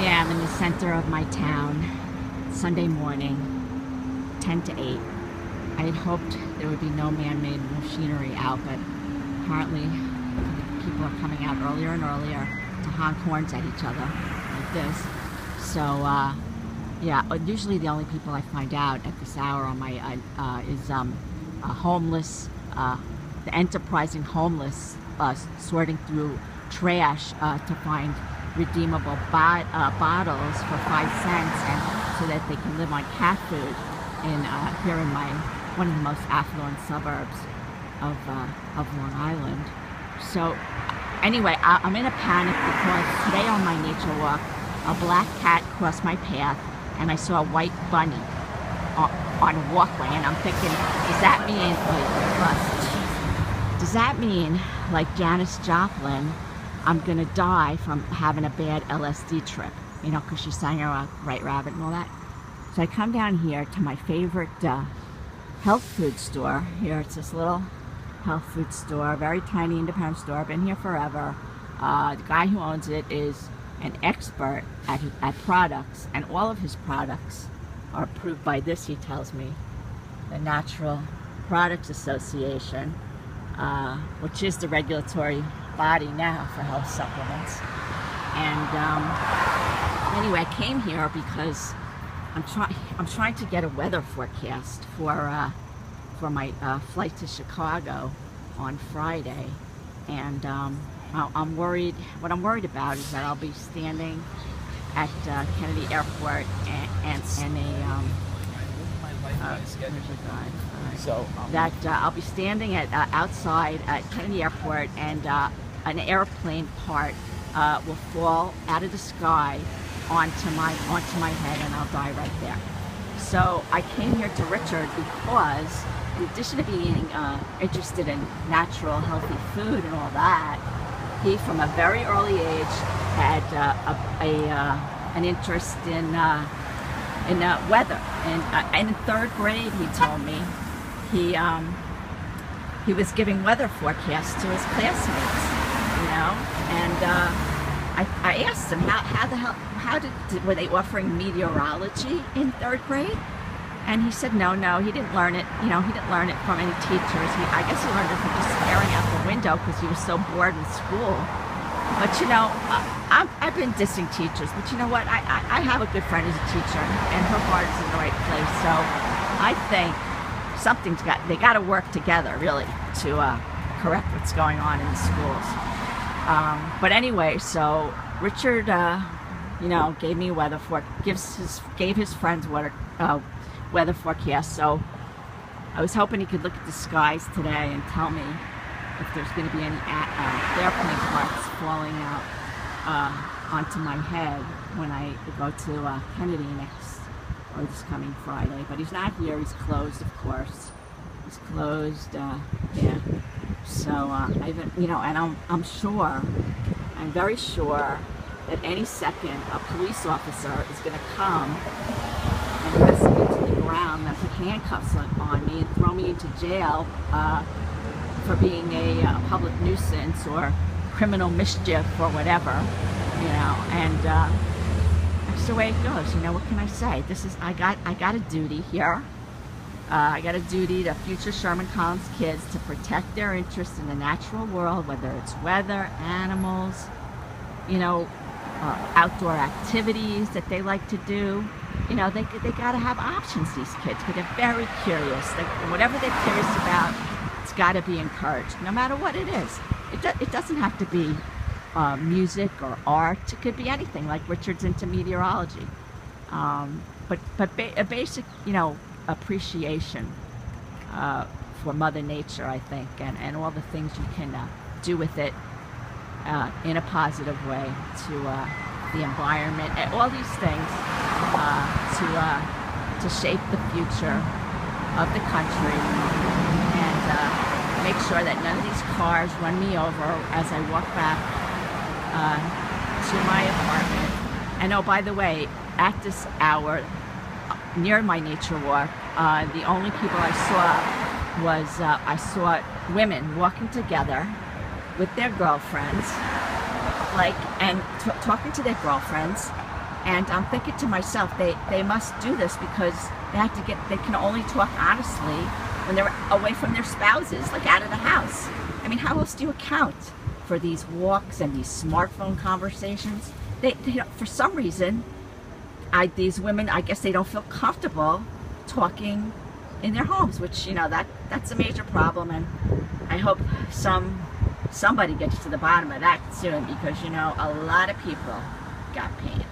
am in the center of my town, Sunday morning, 10 to 8. I had hoped there would be no man-made machinery out, but apparently people are coming out earlier and earlier to honk horns at each other like this. So, yeah, usually the only people I find out at this hour on my is homeless, the enterprising homeless, sorting through trash to find redeemable bottles for 5 cents, and so that they can live on cat food here in one of the most affluent suburbs of Long Island. So anyway, I'm in a panic because today on my nature walk, a black cat crossed my path, and I saw a white bunny on a walkway, and I'm thinking, does that mean, like Janis Joplin, I'm gonna die from having a bad LSD trip, you know, because she sang about White Rabbit and all that. So I come down here to my favorite health food store. Here, it's this little health food store, very tiny independent store, been here forever. The guy who owns it is an expert at products, and all of his products are approved by this, he tells me, the Natural Products Association, which is the regulatory body now for health supplements. And anyway, I came here because I'm trying to get a weather forecast for my flight to Chicago on Friday, and I'm worried. What I'm worried about is that I'll be standing at Kennedy Airport I'll be standing outside at Kennedy Airport, and an airplane part will fall out of the sky onto my head, and I'll die right there. So I came here to Richard because, in addition to being interested in natural, healthy food and all that, he, from a very early age, had an interest in weather. And in 3rd grade, he told me, he was giving weather forecasts to his classmates, you know. And I asked him, were they offering meteorology in 3rd grade? And he said, no, he didn't learn it. You know, he didn't learn it from any teachers. I guess he learned it from just staring out the window because he was so bored in school. But you know, I've been dissing teachers, but you know what? I have a good friend who's a teacher, and her heart is in the right place. So I think they got to work together, really, to correct what's going on in the schools. But anyway, so Richard, you know, gave me gave his friends weather forecast. So I was hoping he could look at the skies today and tell me if there's going to be any airplane parts falling out onto my head when I go to Kennedy this coming Friday. But he's not here. He's closed, of course. He's closed. Yeah. So you know, and I'm very sure that any second a police officer is going to come and press me to the ground and put handcuffs on me and throw me into jail for being a public nuisance or criminal mischief or whatever, you know. And that's the way it goes. You know, what can I say? I got a duty here. I got a duty to future Sherman Colins kids to protect their interest in the natural world, whether it's weather, animals, you know, outdoor activities that they like to do. You know, they got to have options, these kids, because they're very curious. Whatever they're curious about, it's got to be encouraged, no matter what it is. It doesn't have to be music or art. It could be anything, like Richard's into meteorology. But a basic, you know, appreciation for Mother Nature, I think, and all the things you can do with it in a positive way to the environment, and all these things to shape the future of the country, and make sure that none of these cars run me over as I walk back to my apartment. And oh, by the way, at this hour, near my nature walk, the only people I saw was I saw women walking together with their girlfriends, and talking to their girlfriends, And I'm thinking to myself, they must do this because they can only talk honestly when they're away from their spouses, like out of the house. I mean, how else do you account for these walks and these smartphone conversations? For some reason, these women, I guess they don't feel comfortable talking in their homes, which, that's a major problem, and I hope somebody gets to the bottom of that soon, because, a lot of people got pain.